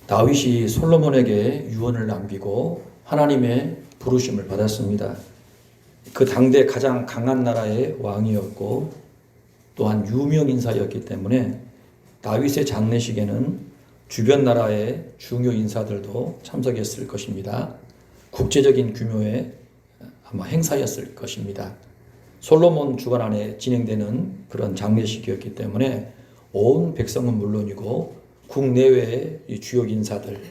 다윗이 솔로몬에게 유언을 남기고 하나님의 부르심을 받았습니다. 그 당대 가장 강한 나라의 왕이었고 또한 유명 인사였기 때문에 다윗의 장례식에는 주변 나라의 중요 인사들도 참석했을 것입니다. 국제적인 규모의 아마 행사였을 것입니다. 솔로몬 주관 안에 진행되는 그런 장례식이었기 때문에 온 백성은 물론이고 국내외의 주요 인사들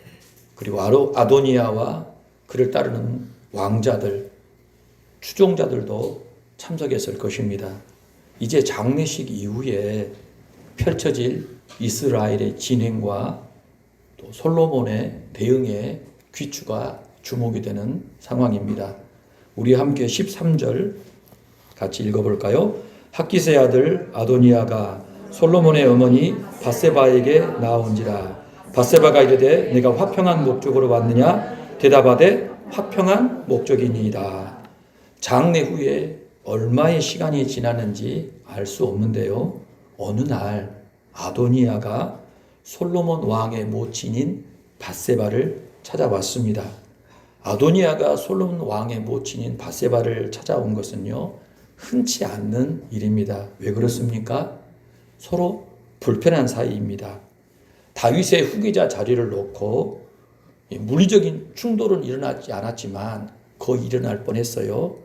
그리고 아도니아와 그를 따르는 왕자들 추종자들도 참석했을 것입니다. 이제 장례식 이후에 펼쳐질 이스라엘의 진행과 또 솔로몬의 대응에 귀추가 주목이 되는 상황입니다. 우리 함께 13절 같이 읽어볼까요? 학기세 아들 아도니아가 솔로몬의 어머니 밧세바에게 나온지라. 밧세바가 이르되 내가 화평한 목적으로 왔느냐? 대답하되 화평한 목적이니이다. 장례 후에 얼마의 시간이 지났는지 알 수 없는데요. 어느 날 아도니아가 솔로몬 왕의 모친인 밧세바를 찾아왔습니다. 아도니아가 솔로몬 왕의 모친인 밧세바를 찾아온 것은요, 흔치 않는 일입니다. 왜 그렇습니까? 서로 불편한 사이입니다. 다윗의 후계자 자리를 놓고 물리적인 충돌은 일어나지 않았지만 거의 일어날 뻔했어요.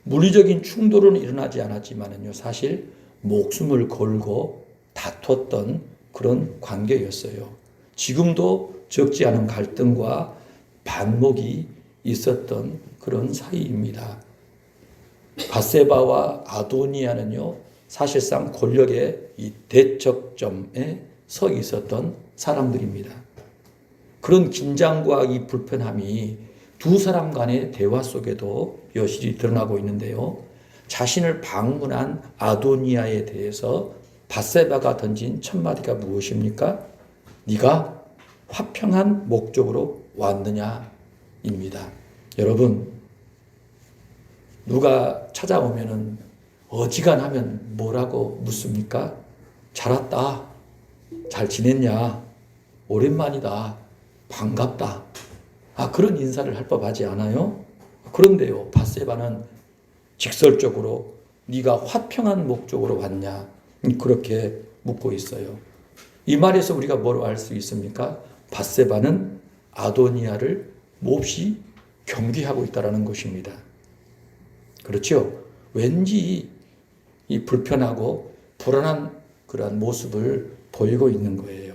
물리적인 충돌은 일어나지 않았지만요, 사실 목숨을 걸고 다퉜던 그런 관계였어요. 지금도 적지 않은 갈등과 반목이 있었던 그런 사이입니다. 밧세바와 아도니아는요, 사실상 권력의 이 대척점에 서 있었던 사람들입니다. 그런 긴장과 이 불편함이 두 사람 간의 대화 속에도 여실히 드러나고 있는데요. 자신을 방문한 아도니아에 대해서 밧세바가 던진 첫 마디가 무엇입니까? 네가 화평한 목적으로 왔느냐입니다. 여러분, 누가 찾아오면은 어지간하면 뭐라고 묻습니까? 잘 왔다. 잘 지냈냐? 오랜만이다. 반갑다. 그런 인사를 할 법하지 않아요? 그런데요, 밧세바는 직설적으로 네가 화평한 목적으로 왔냐? 그렇게 묻고 있어요. 이 말에서 우리가 뭘 알 수 있습니까? 밧세바는 아도니아를 몹시 경계하고 있다는 것입니다. 그렇죠? 왠지 이 불편하고 불안한 그러한 모습을 보이고 있는 거예요.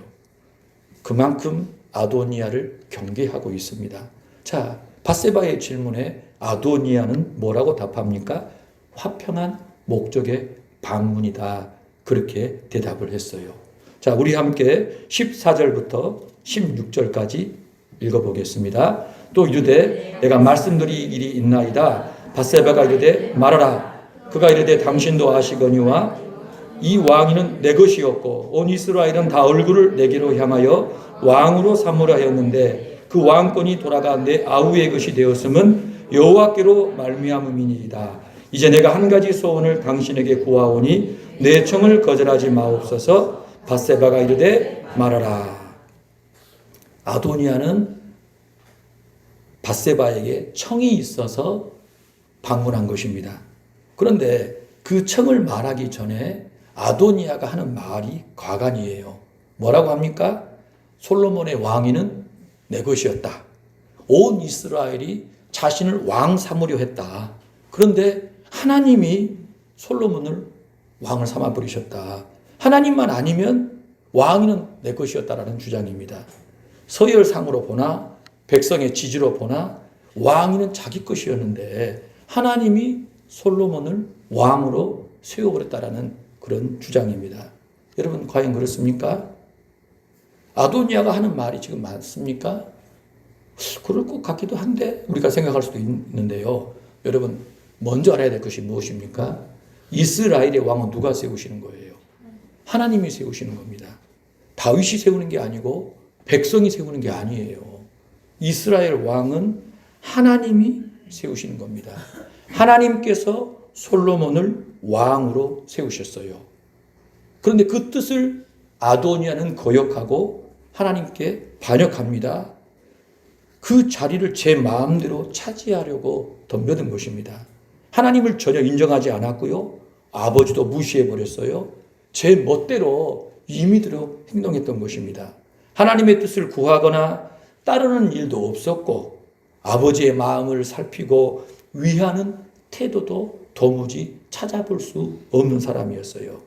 그만큼 아도니아를 경계하고 있습니다. 자, 밧세바의 질문에 아도니아는 뭐라고 답합니까? 화평한 목적의 방문이다. 그렇게 대답을 했어요. 자, 우리 함께 14절부터 16절까지 읽어보겠습니다. 또 이르되 내가 말씀드릴 일이 있나이다. 밧세바가 이르되 말하라. 그가 이르되 당신도 아시거니와 이 왕위는 내 것이었고 온 이스라엘은 다 얼굴을 내게로 향하여 왕으로 삼으라 하였는데 그 왕권이 돌아가 내 아우의 것이 되었음은 여호와께로 말미암음이니이다. 이제 내가 한 가지 소원을 당신에게 구하오니 내 청을 거절하지 마옵소서. 밧세바가 이르되 말하라. 아도니아는 밧세바에게 청이 있어서 방문한 것입니다. 그런데 그 청을 말하기 전에 아도니아가 하는 말이 과간이에요. 뭐라고 합니까? 솔로몬의 왕위는 내 것이었다. 온 이스라엘이 자신을 왕 삼으려 했다. 그런데 하나님이 솔로몬을 왕을 삼아 버리셨다. 하나님만 아니면 왕위는 내 것이었다라는 주장입니다. 서열상으로 보나 백성의 지지로 보나 왕위는 자기 것이었는데 하나님이 솔로몬을 왕으로 세워버렸다라는 그런 주장입니다. 여러분, 과연 그렇습니까? 아도니아가 하는 말이 지금 맞습니까? 그럴 것 같기도 한데 우리가 생각할 수도 있는데요. 여러분, 먼저 알아야 될 것이 무엇입니까? 이스라엘의 왕은 누가 세우시는 거예요? 하나님이 세우시는 겁니다. 다윗이 세우는 게 아니고 백성이 세우는 게 아니에요. 이스라엘 왕은 하나님이 세우시는 겁니다. 하나님께서 솔로몬을 왕으로 세우셨어요. 그런데 그 뜻을 아도니아는 거역하고 하나님께 반역합니다. 그 자리를 제 마음대로 차지하려고 덤벼든 것입니다. 하나님을 전혀 인정하지 않았고요. 아버지도 무시해버렸어요. 제 멋대로 임의대로 행동했던 것입니다. 하나님의 뜻을 구하거나 따르는 일도 없었고 아버지의 마음을 살피고 위하는 태도도 도무지 찾아볼 수 없는 사람이었어요.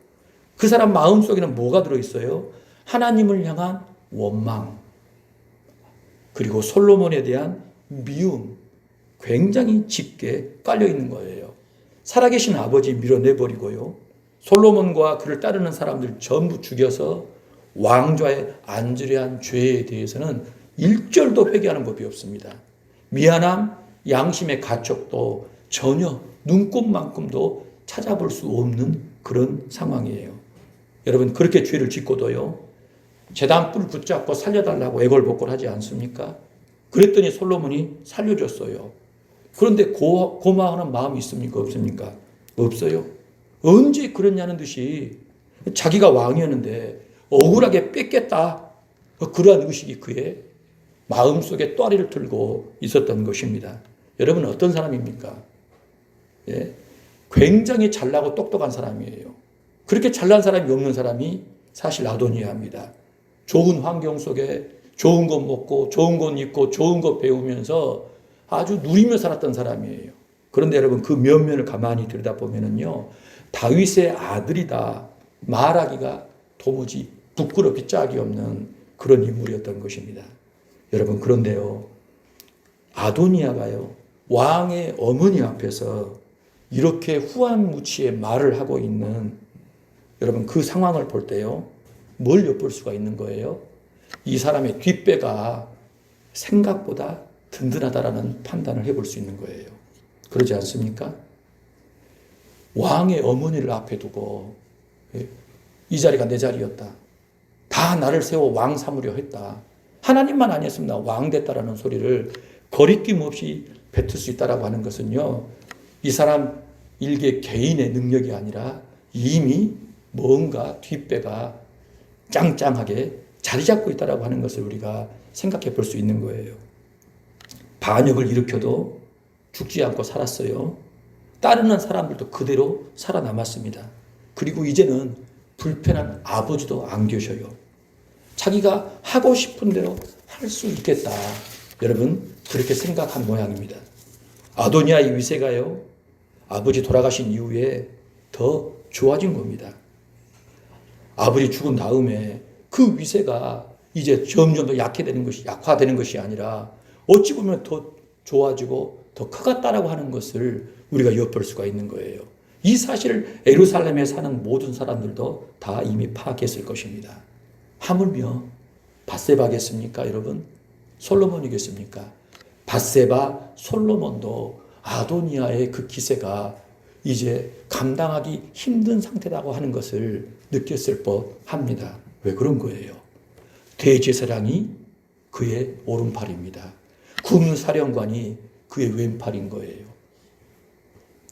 그 사람 마음속에는 뭐가 들어있어요? 하나님을 향한 원망, 그리고 솔로몬에 대한 미움, 굉장히 짙게 깔려있는 거예요. 살아계신 아버지 밀어내버리고요. 솔로몬과 그를 따르는 사람들 전부 죽여서 왕좌에 앉으려 한 죄에 대해서는 일절도 회개하는 법이 없습니다. 미안함, 양심의 가촉도 전혀 눈꼽만큼도 찾아볼 수 없는 그런 상황이에요. 여러분, 그렇게 죄를 짓고도요, 제단불 붙잡고 살려달라고 애걸복걸하지 않습니까? 그랬더니 솔로몬이 살려줬어요. 그런데 고마워하는 마음이 있습니까? 없습니까? 없어요. 언제 그랬냐는 듯이 자기가 왕이었는데 억울하게 뺏겠다, 그러한 의식이 그의 마음속에 또아리를 틀고 있었던 것입니다. 여러분, 어떤 사람입니까? 예? 굉장히 잘나고 똑똑한 사람이에요. 그렇게 잘난 사람이 없는 사람이 사실 아도니아입니다. 좋은 환경 속에 좋은 것 먹고 좋은 것 입고 좋은 것 배우면서 아주 누리며 살았던 사람이에요. 그런데 여러분, 그 면면을 가만히 들여다보면요, 다윗의 아들이다 말하기가 도무지 부끄럽기 짝이 없는 그런 인물이었던 것입니다. 여러분, 그런데요, 아도니아가요, 왕의 어머니 앞에서 이렇게 후한무치의 말을 하고 있는, 여러분, 그 상황을 볼 때요, 뭘 엿볼 수가 있는 거예요? 이 사람의 뒷배가 생각보다 든든하다라는 판단을 해볼 수 있는 거예요. 그러지 않습니까? 왕의 어머니를 앞에 두고 이 자리가 내 자리였다, 다 나를 세워 왕 삼으려 했다, 하나님만 아니었으면 나 왕 됐다라는 소리를 거리낌 없이 뱉을 수 있다라고 하는 것은요, 이 사람 일개 개인의 능력이 아니라 이미 뭔가 뒷배가 짱짱하게 자리 잡고 있다라고 하는 것을 우리가 생각해 볼 수 있는 거예요. 반역을 일으켜도 죽지 않고 살았어요. 따르는 사람들도 그대로 살아남았습니다. 그리고 이제는 불편한 아버지도 안 계셔요. 자기가 하고 싶은 대로 할 수 있겠다, 여러분, 그렇게 생각한 모양입니다. 아도니아의 위세가요, 아버지 돌아가신 이후에 더 좋아진 겁니다. 아버지 죽은 다음에 그 위세가 이제 점점 더 약화되는 것이 아니라 어찌 보면 더 좋아지고 더 커갔다라고 하는 것을 우리가 엿볼 수가 있는 거예요. 이 사실을 예루살렘에 사는 모든 사람들도 다 이미 파악했을 것입니다. 하물며 밧세바겠습니까, 여러분? 솔로몬이겠습니까? 밧세바, 솔로몬도 아도니아의 그 기세가 이제 감당하기 힘든 상태라고 하는 것을 느꼈을 법합니다. 왜 그런 거예요? 대제사장이 그의 오른팔입니다. 군사령관이 그의 왼팔인 거예요.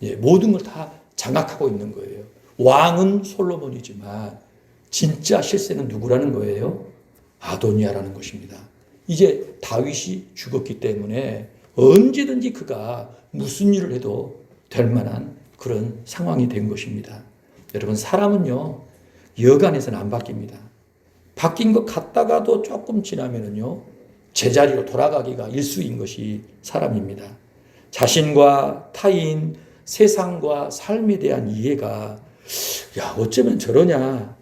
예, 모든 걸 다 장악하고 있는 거예요. 왕은 솔로몬이지만 진짜 실세는 누구라는 거예요? 아도니아라는 것입니다. 이제 다윗이 죽었기 때문에 언제든지 그가 무슨 일을 해도 될 만한 그런 상황이 된 것입니다. 여러분, 사람은요, 여간해서는 안 바뀝니다. 바뀐 것 같다가도 조금 지나면은요, 제자리로 돌아가기가 일수인 것이 사람입니다. 자신과 타인, 세상과 삶에 대한 이해가, 야, 어쩌면 저러냐,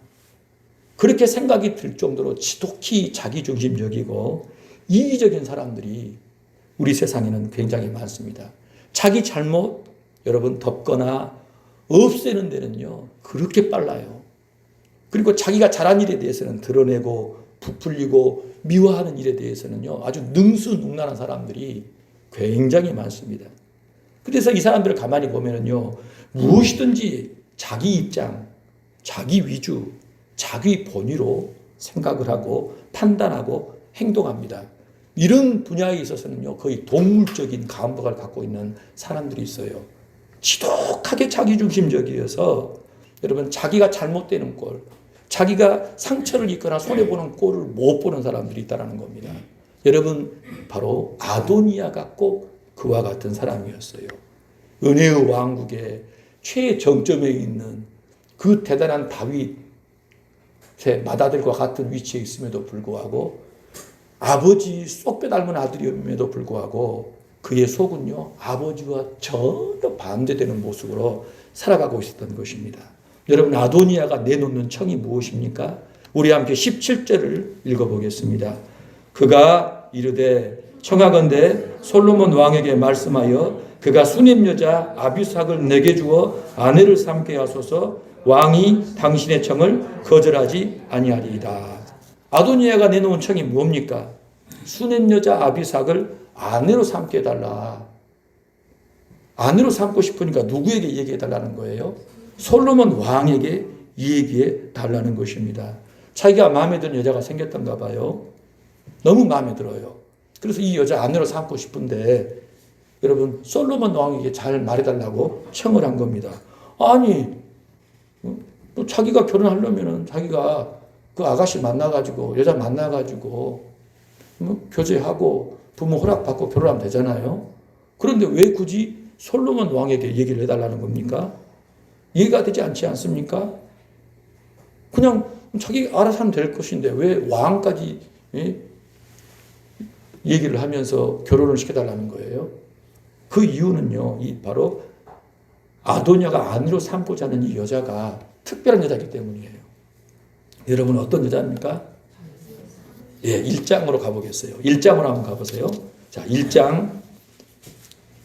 그렇게 생각이 들 정도로 지독히 자기중심적이고 이기적인 사람들이 우리 세상에는 굉장히 많습니다. 자기 잘못, 여러분, 덮거나 없애는 데는요, 그렇게 빨라요. 그리고 자기가 잘한 일에 대해서는 드러내고 부풀리고 미워하는 일에 대해서는요, 아주 능수능란한 사람들이 굉장히 많습니다. 그래서 이 사람들을 가만히 보면은요, 무엇이든지 자기 입장, 자기 위주, 자기 본위로 생각을 하고 판단하고 행동합니다. 이런 분야에 있어서는요, 거의 동물적인 감각을 갖고 있는 사람들이 있어요. 지독하게 자기중심적이어서 여러분, 자기가 잘못되는 꼴, 자기가 상처를 입거나 손해보는 꼴을 못 보는 사람들이 있다는 겁니다. 여러분, 바로 아도니아가 꼭 그와 같은 사람이었어요. 은혜의 왕국의 최정점에 있는 그 대단한 다윗의 맏아들과 같은 위치에 있음에도 불구하고, 아버지 쏙 빼닮은 아들임에도 불구하고 그의 속은요, 아버지와 전혀 반대되는 모습으로 살아가고 있었던 것입니다. 여러분, 아도니아가 내놓는 청이 무엇입니까? 우리 함께 17절을 읽어보겠습니다. 그가 이르되 청하건대 솔로몬 왕에게 말씀하여 그가 수냄 여자 아비삭을 내게 주어 아내를 삼게 하소서. 왕이 당신의 청을 거절하지 아니하리이다. 아도니아가 내놓은 청이 뭡니까? 수냄 여자 아비삭을 아내로 삼게 해달라. 아내로 삼고 싶으니까 누구에게 얘기해 달라는 거예요? 솔로몬 왕에게 얘기해 달라는 것입니다. 자기가 마음에 드는 여자가 생겼던가 봐요. 너무 마음에 들어요. 그래서 이 여자 아내로 삼고 싶은데, 여러분, 솔로몬 왕에게 잘 말해달라고 청을 한 겁니다. 아니, 또 자기가 결혼하려면은 자기가 그 아가씨 만나가지고, 여자 만나가지고, 교제하고 부모 허락받고 결혼하면 되잖아요. 그런데 왜 굳이 솔로몬 왕에게 얘기를 해달라는 겁니까? 이해가 되지 않지 않습니까? 그냥 자기 알아서 하면 될 것인데 왜 왕까지 얘기를 하면서 결혼을 시켜달라는 거예요? 그 이유는요, 바로 아도니아가 아내로 삼고자 하는 이 여자가 특별한 여자이기 때문이에요. 여러분, 어떤 여자입니까? 예, 1장으로 가보겠어요. 1장으로 한번 가보세요. 자, 1장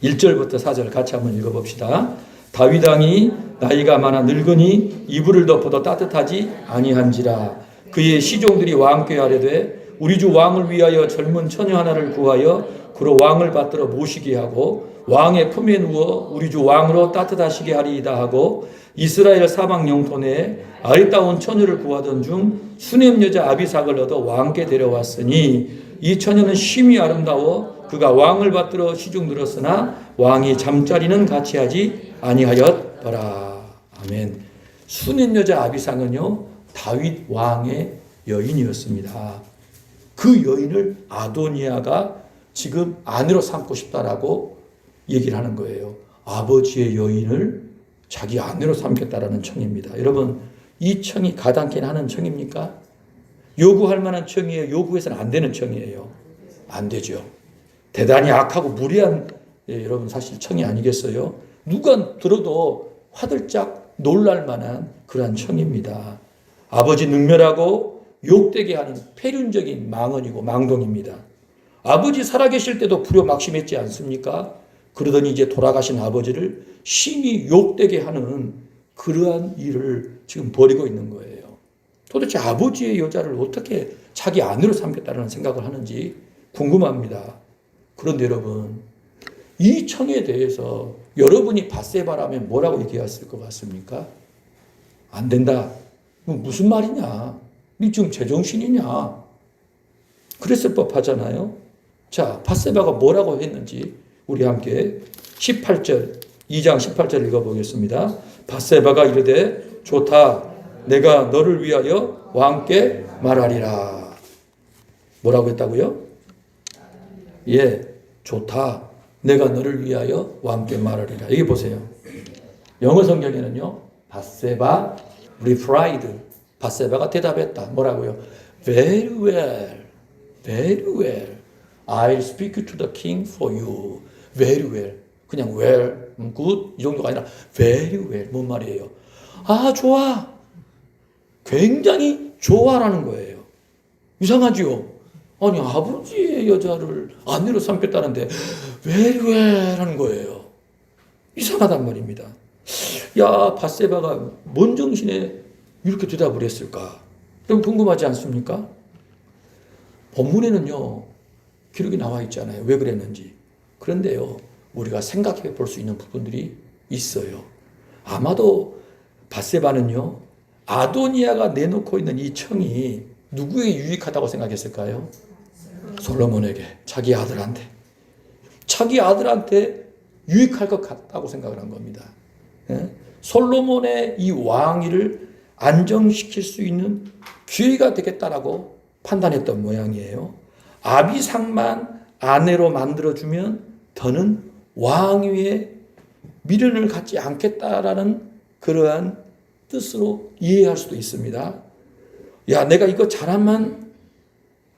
1절부터 4절 같이 한번 읽어봅시다. 다윗 왕이 나이가 많아 늙으니 이불을 덮어도 따뜻하지 아니한지라. 그의 시종들이 왕께 아뢰되 우리 주 왕을 위하여 젊은 처녀 하나를 구하여 그로 왕을 받들어 모시게 하고 왕의 품에 누워 우리 주 왕으로 따뜻하시게 하리이다 하고, 이스라엘 사방 영토 내에 아리따운 처녀를 구하던 중 수냄 여자 아비삭을 얻어 왕께 데려왔으니 이 처녀는 심히 아름다워 그가 왕을 받들어 시중 들었으나 왕이 잠자리는 같이 하지 아니하였더라. 아멘. 수냄 여자 아비삭은요, 다윗 왕의 여인이었습니다. 그 여인을 아도니아가 지금 아내로 삼고 싶다라고 얘기를 하는 거예요. 아버지의 여인을 자기 아내로 삼겠다라는 청입니다. 여러분, 이 청이 가당키나 하는 청입니까? 요구할 만한 청이에요? 요구해서는 안 되는 청이에요? 안 되죠. 대단히 악하고 무리한, 여러분, 사실 청이 아니겠어요? 누가 들어도 화들짝 놀랄 만한 그러한 청입니다. 아버지 능멸하고 욕되게 하는 폐륜적인 망언이고 망동입니다. 아버지 살아계실 때도 불효막심했지 않습니까? 그러더니 이제 돌아가신 아버지를 심히 욕되게 하는 그러한 일을 지금 벌이고 있는 거예요. 도대체 아버지의 여자를 어떻게 자기 아내로 삼겠다는 생각을 하는지 궁금합니다. 그런데 여러분, 이 청에 대해서 여러분이 밧세바라면 뭐라고 얘기했을 것 같습니까? 안 된다. 무슨 말이냐? 니 지금 제정신이냐? 그랬을 법하잖아요. 자, 밧세바가 뭐라고 했는지 우리 함께 18절, 2장 18절 읽어보겠습니다. 밧세바가 이르되 좋다. 내가 너를 위하여 왕께 말하리라. 뭐라고 했다고요? 예, 좋다. 내가 너를 위하여 왕께 말하리라. 여기 보세요. 영어 성경에는요, 밧세바 replied. 밧세바가 대답했다. 뭐라고요? Very well, very well. I'll speak to the king for you. Very well. 그냥 well, good 이 정도가 아니라 very well. 뭔 말이에요? 아, 좋아. 굉장히 좋아라는 거예요. 이상하지요? 아니, 아버지의 여자를 아내로 삼겠다는데 very well 하는 거예요. 이상하단 말입니다. 야, 밧세바가 뭔 정신에 이렇게 대답을 했을까? 좀 궁금하지 않습니까? 본문에는요, 기록이 나와 있잖아요. 왜 그랬는지. 그런데요, 우리가 생각해 볼 수 있는 부분들이 있어요. 아마도 밧세바는요, 아도니아가 내놓고 있는 이 청이 누구에게 유익하다고 생각했을까요? 솔로몬에게, 자기 아들한테. 자기 아들한테 유익할 것 같다고 생각을 한 겁니다. 솔로몬의 이 왕위를 안정시킬 수 있는 기회가 되겠다라고 판단했던 모양이에요. 아비삭만 아내로 만들어주면 더는 왕위에 미련을 갖지 않겠다라는 그러한 뜻으로 이해할 수도 있습니다. 야, 내가 이거 잘하면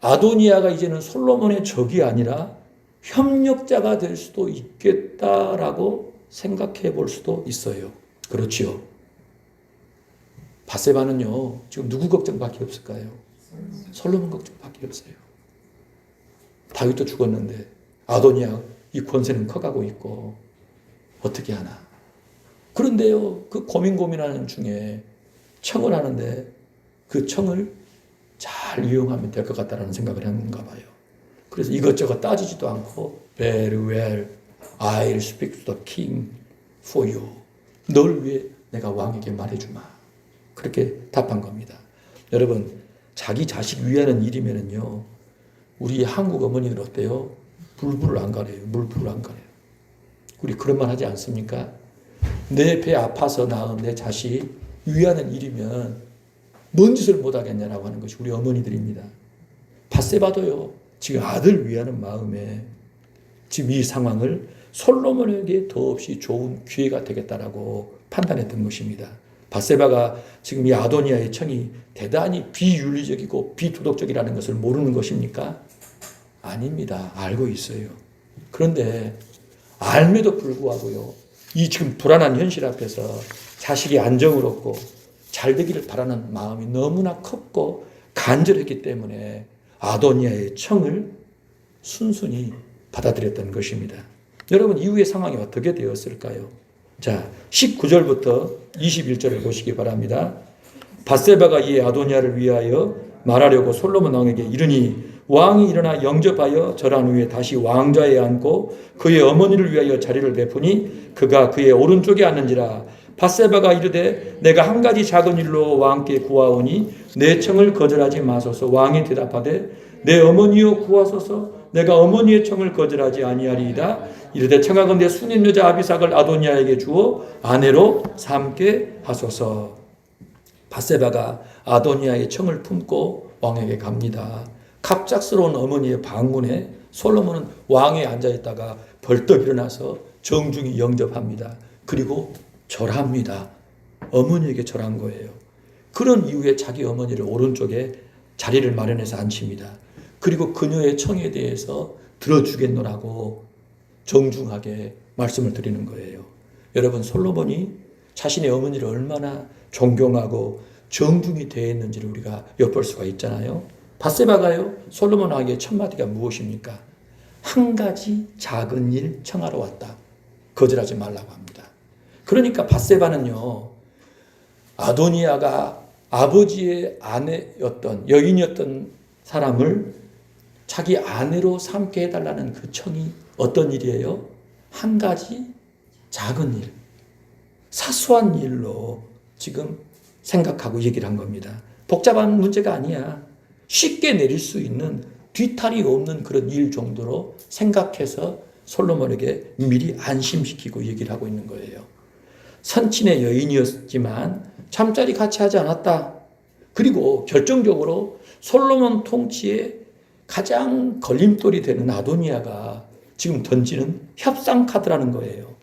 아도니아가 이제는 솔로몬의 적이 아니라 협력자가 될 수도 있겠다라고 생각해 볼 수도 있어요. 그렇지요. 밧세바는요, 지금 누구 걱정밖에 없을까요? 솔로몬 걱정밖에 없어요. 다윗도 죽었는데 아도니아 이 권세는 커가고 있고 어떻게 하나. 그런데요, 그 고민하는 중에 청을 하는데 그 청을 잘 이용하면 될 것 같다는 생각을 했는가 봐요. 그래서 이것저것 따지지도 않고 Very well, I'll speak to the king for you. 널 위해 내가 왕에게 말해주마. 그렇게 답한 겁니다. 여러분, 자기 자식 위하는 일이면은요, 우리 한국 어머니들 어때요? 불불을 안 가려요. 물불을 안 가려요. 우리 그런 말 하지 않습니까? 내 배 아파서 낳은 내 자식 위하는 일이면 뭔 짓을 못하겠냐라고 하는 것이 우리 어머니들입니다. 밧세바도요, 지금 아들 위하는 마음에 지금 이 상황을 솔로몬에게 더없이 좋은 기회가 되겠다라고 판단했던 것입니다. 밧세바가 지금 이 아도니아의 청이 대단히 비윤리적이고 비도덕적이라는 것을 모르는 것입니까? 아닙니다. 알고 있어요. 그런데 알매도 불구하고요, 이 지금 불안한 현실 앞에서 자식이 안정을 얻고 잘 되기를 바라는 마음이 너무나 컸고 간절했기 때문에 아도니아의 청을 순순히 받아들였던 것입니다. 여러분, 이후의 상황이 어떻게 되었을까요? 자, 19절부터 21절을 보시기 바랍니다. 밧세바가 이에 아도니아를 위하여 말하려고 솔로몬 왕에게 이르니 왕이 일어나 영접하여 절한 후에 다시 왕좌에 앉고 그의 어머니를 위하여 자리를 베푸니 그가 그의 오른쪽에 앉는지라. 밧세바가 이르되 내가 한 가지 작은 일로 왕께 구하오니 내 청을 거절하지 마소서. 왕이 대답하되 내 어머니여 구하소서. 내가 어머니의 청을 거절하지 아니하리이다. 이르되 청하건대 수님 여자 아비삭을 아도니아에게 주어 아내로 삼게 하소서. 밧세바가 아도니아의 청을 품고 왕에게 갑니다. 갑작스러운 어머니의 방문에 솔로몬은 왕에 앉아있다가 벌떡 일어나서 정중히 영접합니다. 그리고 절합니다. 어머니에게 절한 거예요. 그런 이후에 자기 어머니를 오른쪽에 자리를 마련해서 앉힙니다. 그리고 그녀의 청에 대해서 들어주겠노라고 정중하게 말씀을 드리는 거예요. 여러분, 솔로몬이 자신의 어머니를 얼마나 존경하고 정중히 대했는지를 우리가 엿볼 수가 있잖아요. 밧세바가요, 솔로몬 왕에게 첫 마디가 무엇입니까? 한 가지 작은 일 청하러 왔다. 거절하지 말라고 합니다. 그러니까 밧세바는요, 아도니아가 아버지의 아내였던, 여인이었던 사람을 자기 아내로 삼게 해달라는 그 청이 어떤 일이에요? 한 가지 작은 일, 사소한 일로 지금 생각하고 얘기를 한 겁니다. 복잡한 문제가 아니야. 쉽게 내릴 수 있는 뒤탈이 없는 그런 일 정도로 생각해서 솔로몬에게 미리 안심시키고 얘기를 하고 있는 거예요. 선친의 여인이었지만 잠자리 같이 하지 않았다. 그리고 결정적으로 솔로몬 통치에 가장 걸림돌이 되는 아도니아가 지금 던지는 협상 카드라는 거예요.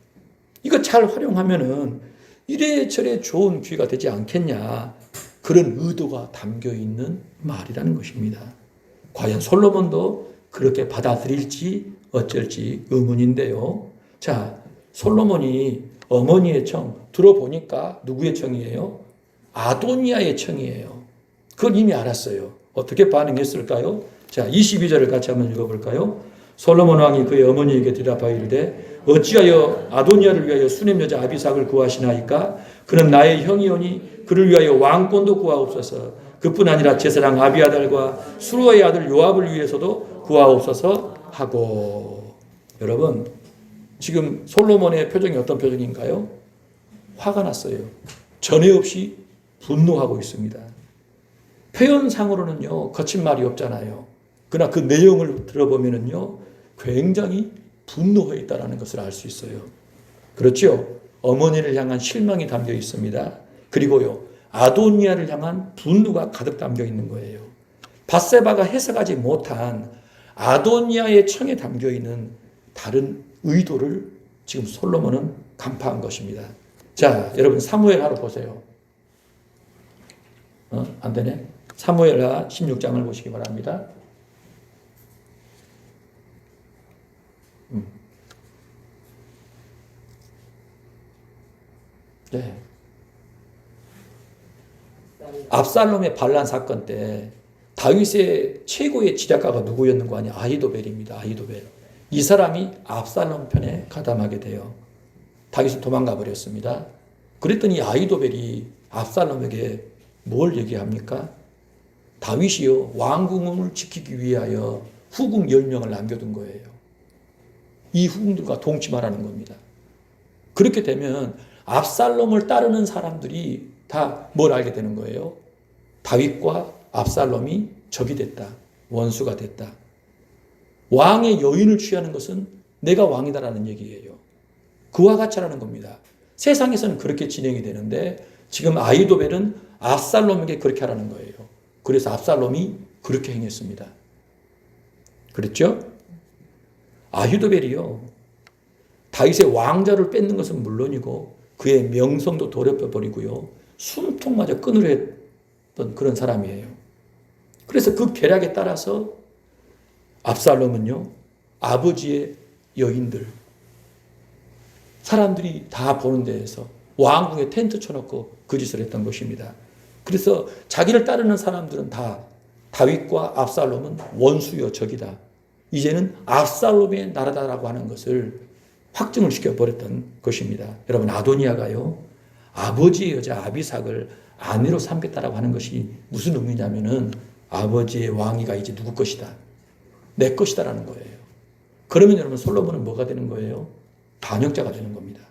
이거 잘 활용하면은 이래저래 좋은 기회가 되지 않겠냐. 그런 의도가 담겨 있는 말이라는 것입니다. 과연 솔로몬도 그렇게 받아들일지 어쩔지 의문인데요. 자, 솔로몬이 어머니의 청 들어보니까 누구의 청이에요? 아도니아의 청이에요. 그걸 이미 알았어요. 어떻게 반응했을까요? 자, 22절을 같이 한번 읽어볼까요? 솔로몬 왕이 그의 어머니에게 대답하여 이르되 어찌하여 아도니아를 위하여 수냄 여자 아비삭을 구하시나이까? 그는 나의 형이오니 그를 위하여 왕권도 구하옵소서. 그뿐 아니라 제사장 아비아달과 수르의 아들 요압을 위해서도 구하옵소서 하고. 여러분, 지금 솔로몬의 표정이 어떤 표정인가요? 화가 났어요. 전에 없이 분노하고 있습니다. 표현상으로는요, 거친 말이 없잖아요. 그러나 그 내용을 들어보면은요, 굉장히 분노해 있다는 것을 알 수 있어요. 그렇죠? 어머니를 향한 실망이 담겨 있습니다. 그리고요, 아도니아를 향한 분노가 가득 담겨 있는 거예요. 밧세바가 해석하지 못한 아도니아의 청에 담겨 있는 다른 의도를 지금 솔로몬은 간파한 것입니다. 자, 여러분 사무엘하로 보세요. 안 되네. 사무엘하 16장을 보시기 바랍니다. 네. 압살롬의 반란 사건 때 다윗의 최고의 지략가가 누구였는 거 아니야? 아히도벨입니다. 아히도벨. 이 사람이 압살롬 편에 가담하게 돼요. 다윗은 도망가 버렸습니다. 그랬더니 아히도벨이 압살롬에게 뭘 얘기합니까? 다윗이요, 왕궁을 지키기 위하여 후궁 10명을 남겨둔 거예요. 이 후궁들과 동침하라는 겁니다. 그렇게 되면 압살롬을 따르는 사람들이 다 뭘 알게 되는 거예요? 다윗과 압살롬이 적이 됐다. 원수가 됐다. 왕의 여인을 취하는 것은 내가 왕이다라는 얘기예요. 그와 같이라는 겁니다. 세상에서는 그렇게 진행이 되는데 지금 아히도벨은 압살롬에게 그렇게 하라는 거예요. 그래서 압살롬이 그렇게 행했습니다. 그랬죠? 아히도벨이요, 다윗의 왕자를 뺏는 것은 물론이고 그의 명성도 더럽혀버리고요, 숨통마저 끊으려 했던 그런 사람이에요. 그래서 그 계략에 따라서 압살롬은요, 아버지의 여인들, 사람들이 다 보는 데에서 왕궁에 텐트 쳐놓고 그 짓을 했던 것입니다. 그래서 자기를 따르는 사람들은 다 다윗과 압살롬은 원수여 적이다. 이제는 압살롬의 나라다라고 하는 것을 확증을 시켜버렸던 것입니다. 여러분, 아도니아가요, 아버지의 여자 아비삭을 아내로 삼겠다라고 하는 것이 무슨 의미냐면은 아버지의 왕위가 이제 누구 것이다, 내 것이다라는 거예요. 그러면 여러분, 솔로몬은 뭐가 되는 거예요? 반역자가 되는 겁니다.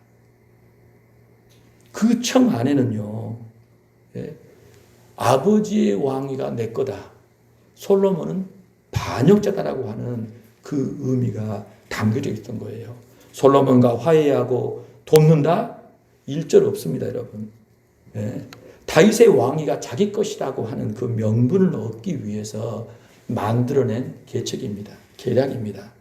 그 청 안에는요, 아버지의 왕위가 내 거다, 솔로몬은 반역자다라고 하는 그 의미가 담겨져 있던 거예요. 솔로몬과 화해하고 돕는다? 1절 없습니다, 여러분. 다윗의 왕위가 자기 것이라고 하는 그 명분을 얻기 위해서 만들어낸 계책입니다. 계략입니다.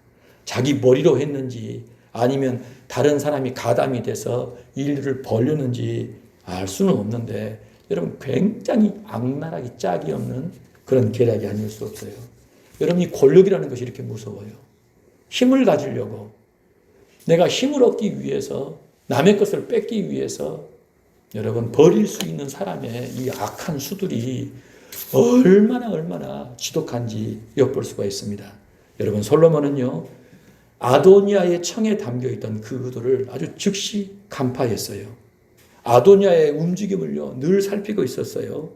자기 머리로 했는지 아니면 다른 사람이 가담이 돼서 일을 벌였는지 알 수는 없는데 여러분, 굉장히 악랄하기 짝이 없는 그런 계략이 아닐 수 없어요. 여러분, 이 권력이라는 것이 이렇게 무서워요. 힘을 가지려고, 내가 힘을 얻기 위해서, 남의 것을 뺏기 위해서 여러분, 버릴 수 있는 사람의 이 악한 수들이 얼마나 지독한지 엿볼 수가 있습니다. 여러분, 솔로몬은요, 아도니아의 청에 담겨있던 그 의도를 아주 즉시 간파했어요. 아도니아의 움직임을요, 늘 살피고 있었어요.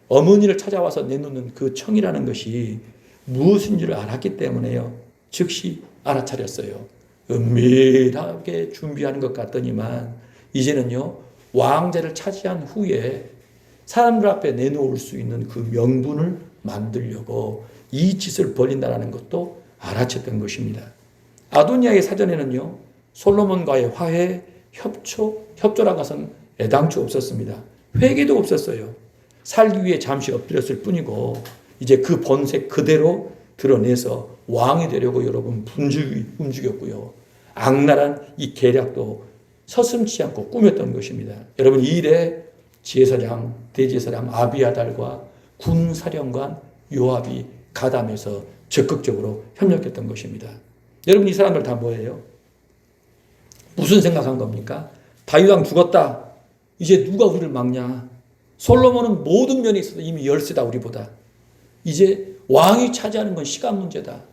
어머니를 찾아와서 내놓는 그 청이라는 것이 무엇인지를 알았기 때문에요, 즉시 알아차렸어요. 은밀하게 준비하는 것 같더니만 이제는요, 왕자를 차지한 후에 사람들 앞에 내놓을 수 있는 그 명분을 만들려고 이 짓을 벌인다는 것도 알아챘던 것입니다. 아도니아의 사전에는요, 솔로몬과의 화해, 협조란 것은 애당초 없었습니다. 회개도 없었어요. 살기 위해 잠시 엎드렸을 뿐이고 이제 그 본색 그대로 드러내서 왕이 되려고 여러분 움직였고요. 악랄한 이 계략도 서슴지 않고 꾸몄던 것입니다. 여러분, 이 일에 제사장, 대제사장 아비아달과 군사령관 요압이 가담해서 적극적으로 협력했던 것입니다. 여러분, 이 사람들 다 뭐예요? 무슨 생각한 겁니까? 다윗 왕 죽었다. 이제 누가 우리를 막냐? 솔로몬은 모든 면에 있어서 이미 열세다, 우리보다. 이제 왕이 차지하는 건 시간 문제다.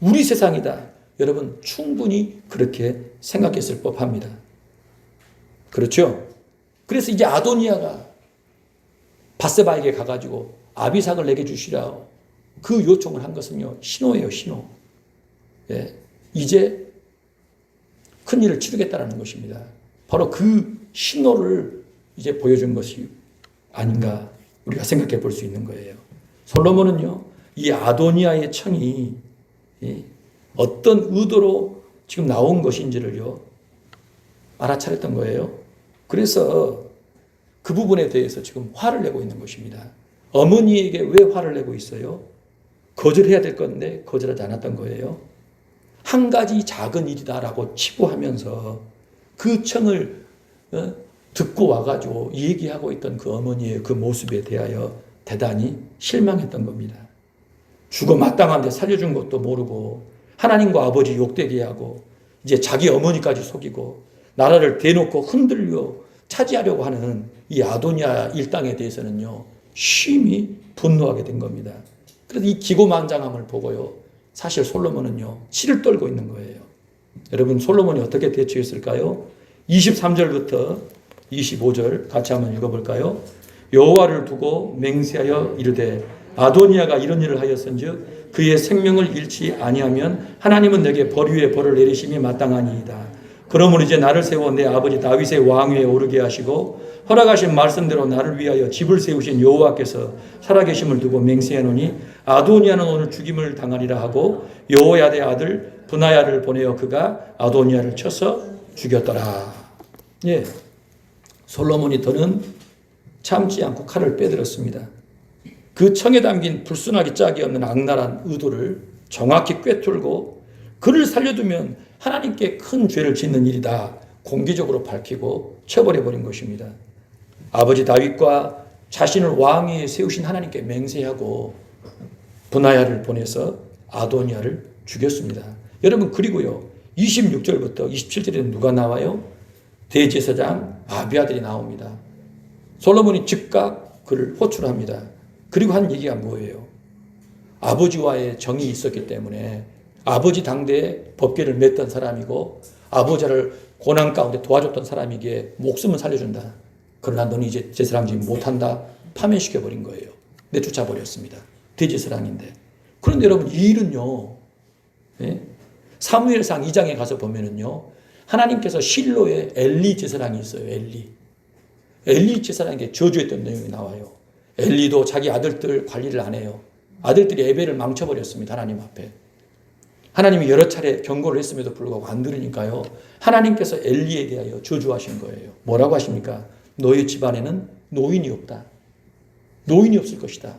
우리 세상이다. 여러분, 충분히 그렇게 생각했을 법합니다. 그렇죠? 그래서 이제 아도니아가 밧세바에게 가가지고 아비삭을 내게 주시라 그 요청을 한 것은요, 신호예요, 신호. 이제 큰일을 치르겠다라는 것입니다. 바로 그 신호를 이제 보여준 것이 아닌가 우리가 생각해 볼 수 있는 거예요. 솔로몬은요, 이 아도니아의 청이 어떤 의도로 지금 나온 것인지를요, 알아차렸던 거예요. 그래서 그 부분에 대해서 지금 화를 내고 있는 것입니다. 어머니에게 왜 화를 내고 있어요? 거절해야 될 건데 거절하지 않았던 거예요. 한 가지 작은 일이다라고 치부하면서 그 청을 듣고 와가지고 얘기하고 있던 그 어머니의 그 모습에 대하여 대단히 실망했던 겁니다. 죽어 마땅한데 살려준 것도 모르고 하나님과 아버지 욕되게 하고 이제 자기 어머니까지 속이고 나라를 대놓고 흔들려 차지하려고 하는 이 아도니아 일당에 대해서는요, 심히 분노하게 된 겁니다. 그래서 이 기고만장함을 보고요, 사실 솔로몬은요, 치를 떨고 있는 거예요. 여러분, 솔로몬이 어떻게 대처했을까요? 23절부터 25절 같이 한번 읽어볼까요? 여호와를 두고 맹세하여 이르되 아도니아가 이런 일을 하였은즉 그의 생명을 잃지 아니하면 하나님은 내게 벌 위에 벌을 내리심이 마땅하니이다. 그러므로 이제 나를 세워 내 아버지 다윗의 왕위에 오르게 하시고 허락하신 말씀대로 나를 위하여 집을 세우신 여호와께서 살아계심을 두고 맹세하노니 아도니아는 오늘 죽임을 당하리라 하고 여호야다의 아들 브나야를 보내어 그가 아도니아를 쳐서 죽였더라. 예, 솔로몬이 더는 참지 않고 칼을 빼들었습니다. 그 청에 담긴 불순하기 짝이 없는 악랄한 의도를 정확히 꿰뚫고 그를 살려두면 하나님께 큰 죄를 짓는 일이다 공개적으로 밝히고 쳐버려버린 것입니다. 아버지 다윗과 자신을 왕위에 세우신 하나님께 맹세하고 브나야를 보내서 아도니아를 죽였습니다. 여러분, 그리고요 26절부터 27절에는 누가 나와요? 대제사장 아비아들이 나옵니다. 솔로몬이 즉각 그를 호출합니다. 그리고 한 얘기가 뭐예요? 아버지와의 정이 있었기 때문에 아버지 당대에 법궤를 맺던 사람이고 아버지를 고난 가운데 도와줬던 사람에게 목숨을 살려준다. 그러나 너는 이제 제사장직 못한다. 파면시켜버린 거예요. 내쫓아버렸습니다. 대제사장인데. 그런데 여러분, 이 일은요, 예? 사무엘상 2장에 가서 보면은요, 하나님께서 실로에 엘리 제사장이 있어요. 엘리 제사장에게 저주했던 내용이 나와요. 엘리도 자기 아들들 관리를 안 해요. 아들들이 예배를 망쳐버렸습니다. 하나님 앞에. 하나님이 여러 차례 경고를 했음에도 불구하고 안 들으니까요, 하나님께서 엘리에 대하여 저주하신 거예요. 뭐라고 하십니까? 너희 집안에는 노인이 없다. 노인이 없을 것이다.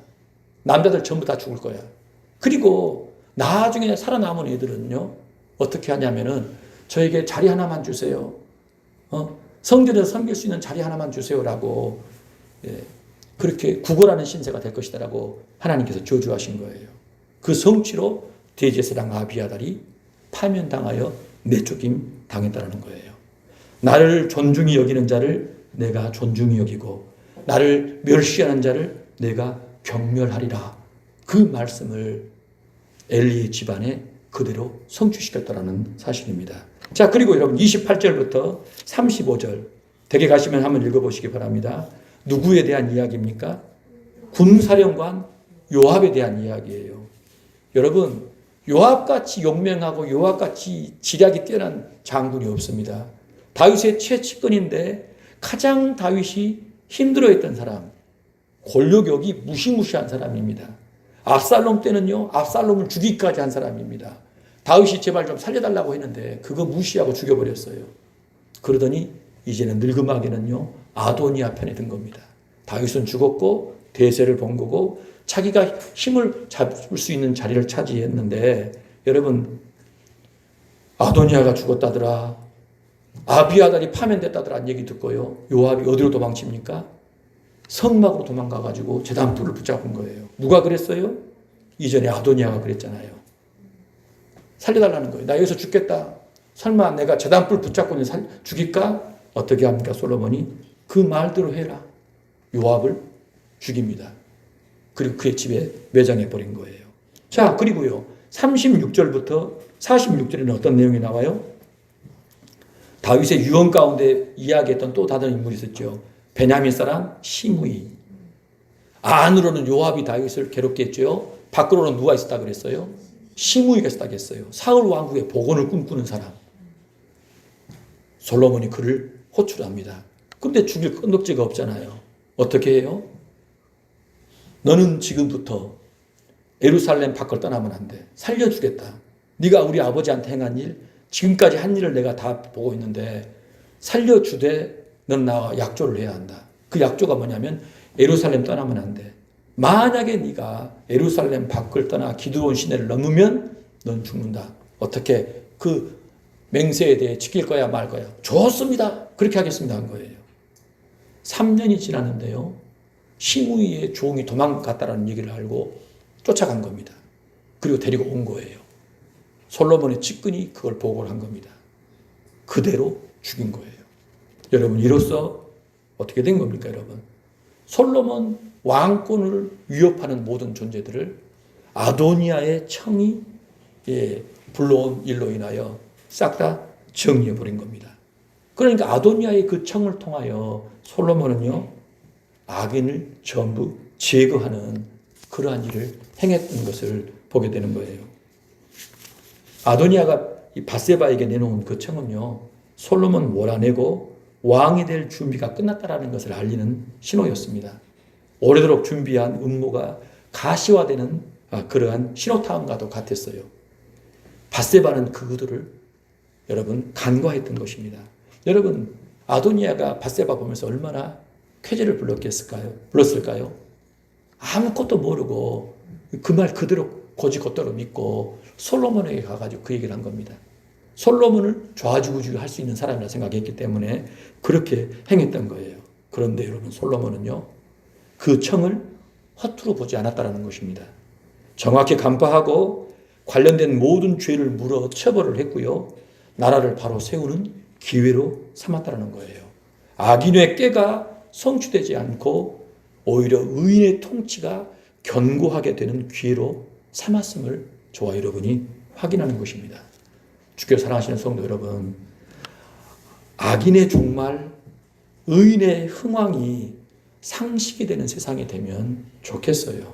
남자들 전부 다 죽을 거야. 그리고 나중에 살아남은 애들은요, 어떻게 하냐면은 저에게 자리 하나만 주세요. 성전에서 섬길 수 있는 자리 하나만 주세요라고, 예, 그렇게 구걸하는 신세가 될 것이다라고 하나님께서 저주하신 거예요. 그 성취로 대제사장 아비아달이 파면당하여 내쫓김 당했다는 거예요. 나를 존중히 여기는 자를 내가 존중히 여기고 나를 멸시하는 자를 내가 경멸하리라. 그 말씀을 엘리의 집안에 그대로 성취시켰다는 사실입니다. 자, 그리고 여러분 28절부터 35절 댁에 가시면 한번 읽어보시기 바랍니다. 누구에 대한 이야기입니까? 군사령관 요압에 대한 이야기예요. 여러분, 요압같이 용맹하고 요압같이 지략이 뛰어난 장군이 없습니다. 다윗의 최측근인데 가장 다윗이 힘들어했던 사람, 권력욕이 무시무시한 사람입니다. 압살롬 때는요, 압살롬을 죽이기까지 한 사람입니다. 다윗이 제발 좀 살려달라고 했는데 그거 무시하고 죽여버렸어요. 그러더니 이제는 늙음하게는요, 아도니아 편에 든 겁니다. 다윗은 죽었고 대세를 본 거고 자기가 힘을 잡을 수 있는 자리를 차지했는데, 여러분, 아도니아가 죽었다더라, 아비아달이 파면됐다더라 얘기 듣고요, 요압이 어디로 도망칩니까? 성막으로 도망가가지고 제단불을 붙잡은 거예요. 누가 그랬어요? 이전에 아도니아가 그랬잖아요. 살려달라는 거예요. 나 여기서 죽겠다. 설마 내가 제단불 붙잡고 죽일까? 어떻게 합니까? 솔로몬이 그 말대로 해라. 요압을 죽입니다. 그리고 그의 집에 매장해 버린 거예요. 자, 그리고요 36절부터 46절에는 어떤 내용이 나와요? 다윗의 유언 가운데 이야기했던 또 다른 인물이 있었죠. 베냐민 사람 시므이. 안으로는 요압이 다윗을 괴롭게 했죠. 밖으로는 누가 있었다 그랬어요? 시므이가 있었다 그랬어요. 사울 왕국의 복원을 꿈꾸는 사람. 솔로몬이 그를 호출합니다. 그런데 죽일 건덕지가 없잖아요. 어떻게 해요? 너는 지금부터 예루살렘 밖을 떠나면 안 돼. 살려주겠다. 네가 우리 아버지한테 행한 일, 지금까지 한 일을 내가 다 보고 있는데 살려주되 넌 나와 약조를 해야 한다. 그 약조가 뭐냐면 예루살렘 떠나면 안 돼. 만약에 네가 예루살렘 밖을 떠나 기드론 시내를 넘으면 넌 죽는다. 어떻게 그 맹세에 대해 지킬 거야 말 거야. 좋습니다. 그렇게 하겠습니다 한 거예요. 3년이 지났는데요. 시므이의 종이 도망갔다라는 얘기를 알고 쫓아간 겁니다. 그리고 데리고 온 거예요. 솔로몬의 측근이 그걸 보고를 한 겁니다. 그대로 죽인 거예요. 여러분 이로써 어떻게 된 겁니까 여러분? 솔로몬 왕권을 위협하는 모든 존재들을 아도니아의 청이 불러온 일로 인하여 싹 다 정리해 버린 겁니다. 그러니까 아도니아의 그 청을 통하여 솔로몬은요 악인을 전부 제거하는 그러한 일을 행했던 것을 보게 되는 거예요. 아도니아가 이 밧세바에게 내놓은 그 청은요 솔로몬 몰아내고 왕이 될 준비가 끝났다라는 것을 알리는 신호였습니다. 오래도록 준비한 음모가 가시화되는 그러한 신호탄과도 같았어요. 밧세바는 그들을 여러분 간과했던 것입니다. 여러분 아도니아가 밧세바 보면서 얼마나 쾌재를 불렀을까요? 아무것도 모르고 그 말 그대로 고지곧대로 믿고 솔로몬에게 가가지고 그 얘기를 한 겁니다. 솔로몬을 좌지우지 할 수 있는 사람이라 생각했기 때문에 그렇게 행했던 거예요. 그런데 여러분 솔로몬은요 그 청을 허투루 보지 않았다는 것입니다. 정확히 간파하고 관련된 모든 죄를 물어 처벌을 했고요. 나라를 바로 세우는 기회로 삼았다는 거예요. 악인의 꾀가 성취되지 않고 오히려 의인의 통치가 견고하게 되는 기회로 삼았음을 저와 여러분이 확인하는 것입니다. 주께 사랑하시는 성도 여러분, 악인의 종말, 의인의 흥왕이 상식이 되는 세상이 되면 좋겠어요.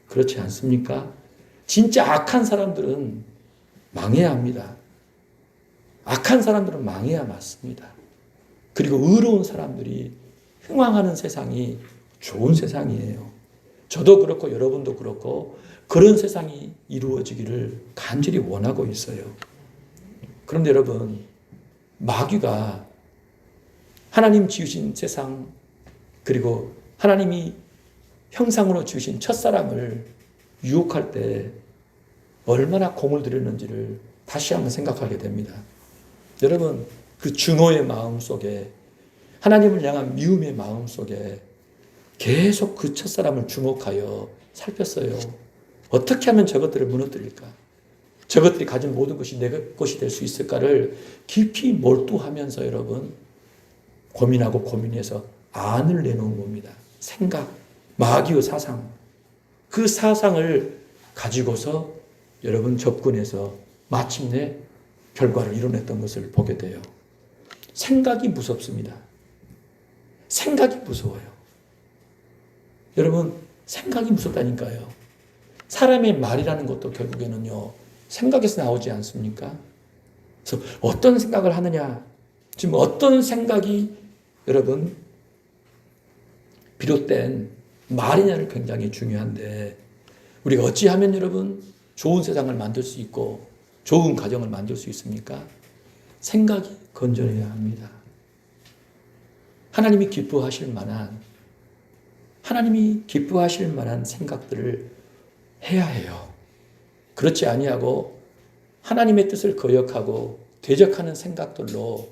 그렇지 않습니까? 진짜 악한 사람들은 망해야 합니다. 악한 사람들은 망해야 맞습니다. 그리고 의로운 사람들이 흥왕하는 세상이 좋은 세상이에요. 저도 그렇고 여러분도 그렇고 그런 세상이 이루어지기를 간절히 원하고 있어요. 그런데 여러분, 마귀가 하나님 지으신 세상 그리고 하나님이 형상으로 지으신 첫사람을 유혹할 때 얼마나 공을 들였는지를 다시 한번 생각하게 됩니다. 여러분, 그 증오의 마음 속에 하나님을 향한 미움의 마음 속에 계속 그 첫사람을 주목하여 살폈어요. 어떻게 하면 저것들을 무너뜨릴까? 저것들이 가진 모든 것이 내 것이 될 수 있을까를 깊이 몰두하면서 여러분 고민하고 고민해서 안을 내놓은 겁니다. 생각, 마귀의 사상. 그 사상을 가지고서 여러분 접근해서 마침내 결과를 이뤄냈던 것을 보게 돼요. 생각이 무섭습니다. 생각이 무서워요. 여러분, 생각이 무섭다니까요. 사람의 말이라는 것도 결국에는요, 생각에서 나오지 않습니까? 그래서 어떤 생각을 하느냐, 지금 어떤 생각이 여러분 비롯된 말이냐를 굉장히 중요한데 우리가 어찌하면 여러분 좋은 세상을 만들 수 있고 좋은 가정을 만들 수 있습니까? 생각이 건전해야 합니다. 하나님이 기뻐하실 만한 생각들을 해야 해요. 그렇지 아니하고 하나님의 뜻을 거역하고 대적하는 생각들로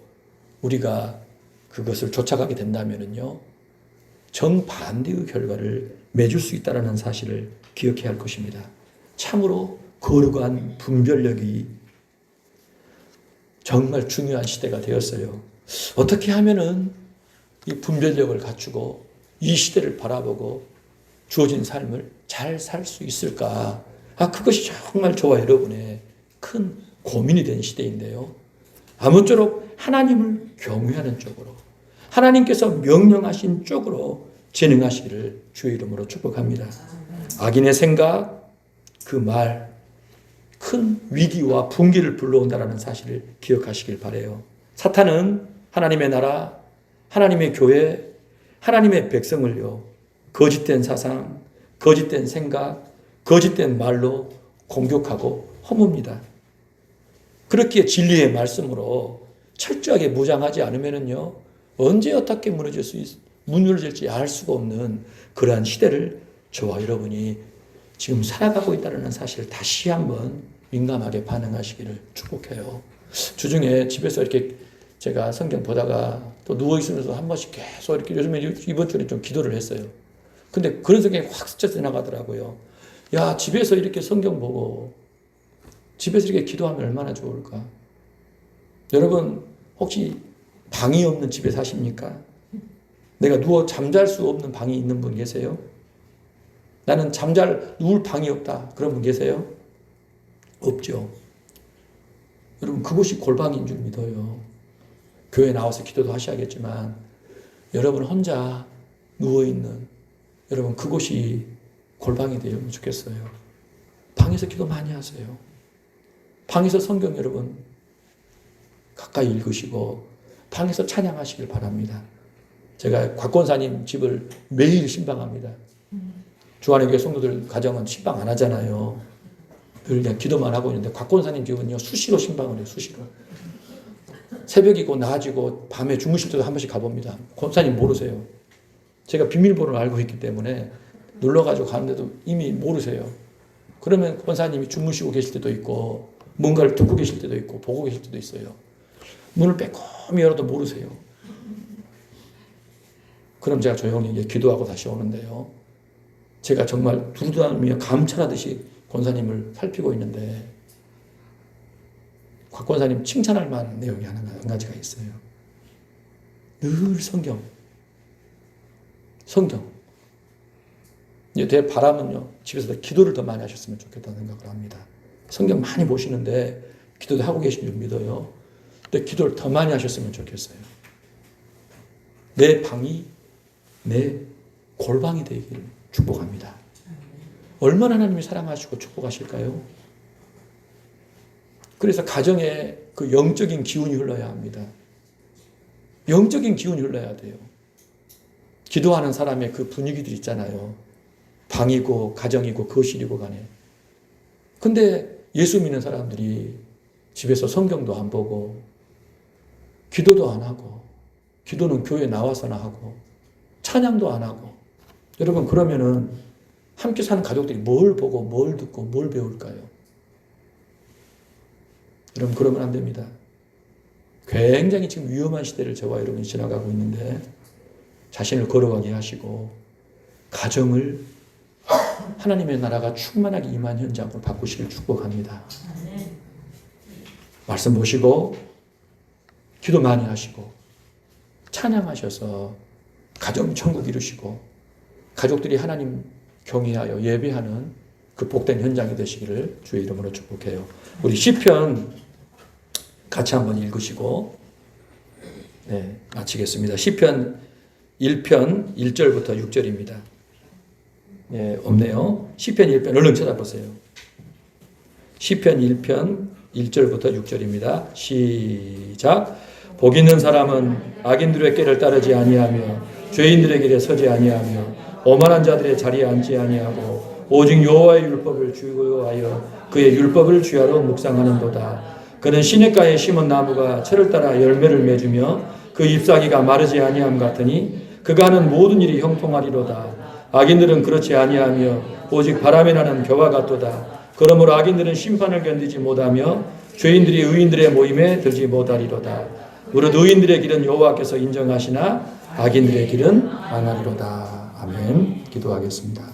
우리가 그것을 쫓아가게 된다면요, 정반대의 결과를 맺을 수 있다는 사실을 기억해야 할 것입니다. 참으로 거룩한 분별력이 정말 중요한 시대가 되었어요. 어떻게 하면은 이 분별력을 갖추고 이 시대를 바라보고 주어진 삶을 잘 살 수 있을까? 그것이 정말 저와 여러분의 큰 고민이 된 시대인데요. 아무쪼록 하나님을 경외하는 쪽으로, 하나님께서 명령하신 쪽으로 진행하시기를 주의 이름으로 축복합니다. 악인의 생각, 그 말, 큰 위기와 분기를 불러온다는 사실을 기억하시길 바라요. 사탄은 하나님의 나라, 하나님의 교회, 하나님의 백성을요, 거짓된 사상, 거짓된 생각, 거짓된 말로 공격하고 허뭅니다. 그렇기에 진리의 말씀으로 철저하게 무장하지 않으면요, 언제 어떻게 무너질 수 문 열릴지 알 수가 없는 그러한 시대를 저와 여러분이 지금 살아가고 있다는 사실을 다시 한번 민감하게 반응하시기를 축복해요. 주중에 집에서 이렇게 제가 성경 보다가 또 누워있으면서 한 번씩 계속 이렇게 요즘에 이번 주에 좀 기도를 했어요. 근데 그런 생각이 확 스쳐 지나가더라고요. 야, 집에서 이렇게 성경 보고 집에서 이렇게 기도하면 얼마나 좋을까? 여러분 혹시 방이 없는 집에 사십니까? 내가 누워 잠잘 수 없는 방이 있는 분 계세요? 나는 누울 방이 없다. 그런 분 계세요? 없죠. 여러분 그곳이 골방인 줄 믿어요. 교회 나와서 기도도 하셔야겠지만 여러분 혼자 누워있는 여러분 그곳이 골방이 되면 좋겠어요. 방에서 기도 많이 하세요. 방에서 성경 여러분 가까이 읽으시고 방에서 찬양하시길 바랍니다. 제가 곽권사님 집을 매일 신방합니다. 주안의 교회 성도들 가정은 신방 안 하잖아요. 늘 그냥 기도만 하고 있는데 곽권사님 집은요 수시로 신방을 해요. 수시로. 새벽이고 낮이고 밤에 주무실 때도 한 번씩 가봅니다. 권사님 모르세요. 제가 비밀번호를 알고 있기 때문에 눌러가지고 가는데도 이미 모르세요. 그러면 권사님이 주무시고 계실 때도 있고 뭔가를 듣고 계실 때도 있고 보고 계실 때도 있어요. 문을 빼꼼히 열어도 모르세요. 그럼 제가 조용히 기도하고 다시 오는데요. 제가 정말 두루다니며 감찰하듯이 권사님을 살피고 있는데 곽 권사님 칭찬할 만한 내용이 한 가지가 있어요. 늘 성경. 제 바람은요, 집에서 기도를 더 많이 하셨으면 좋겠다는 생각을 합니다. 성경 많이 보시는데 기도도 하고 계신 줄 믿어요. 근데 기도를 더 많이 하셨으면 좋겠어요. 내 방이 내 골방이 되기를 축복합니다. 얼마나 하나님이 사랑하시고 축복하실까요? 그래서 가정에 그 영적인 기운이 흘러야 합니다. 영적인 기운이 흘러야 돼요. 기도하는 사람의 그 분위기들 있잖아요. 방이고 가정이고 거실이고 간에. 근데 예수 믿는 사람들이 집에서 성경도 안 보고 기도도 안 하고 기도는 교회 나와서나 하고 찬양도 안 하고 여러분 그러면은 함께 사는 가족들이 뭘 보고 뭘 듣고 뭘 배울까요? 여러분 그러면 안 됩니다. 굉장히 지금 위험한 시대를 저와 여러분이 지나가고 있는데 자신을 걸어가게 하시고 가정을 하나님의 나라가 충만하게 임한 현장으로 바꾸시길 축복합니다. 말씀 보시고 기도 많이 하시고 찬양하셔서 가정 천국 이루시고 가족들이 하나님 경외하여 예배하는 그 복된 현장이 되시기를 주의 이름으로 축복해요. 우리 시편 같이 한번 읽으시고 마치겠습니다. 시편 1편 1절부터 6절입니다. 없네요. 시편 1편 얼른 찾아보세요. 시편 1편 1절부터 6절입니다. 시작. 복 있는 사람은 악인들의 길을 따르지 아니하며 죄인들의 길에 서지 아니하며 오만한 자들의 자리에 앉지 아니하고 오직 여호와의 율법을 주의하여 그의 율법을 주야로 묵상하는도다. 그는 시냇가에 심은 나무가 철을 따라 열매를 맺으며 그 잎사귀가 마르지 아니함 같으니 그가 하는 모든 일이 형통하리로다. 악인들은 그렇지 아니하며 오직 바람이 나는 겨와 같도다. 그러므로 악인들은 심판을 견디지 못하며 죄인들이 의인들의 모임에 들지 못하리로다. 무릇 의인들의 길은 여호와께서 인정하시나 악인들의 길은 망하리로다. 아멘. 기도하겠습니다.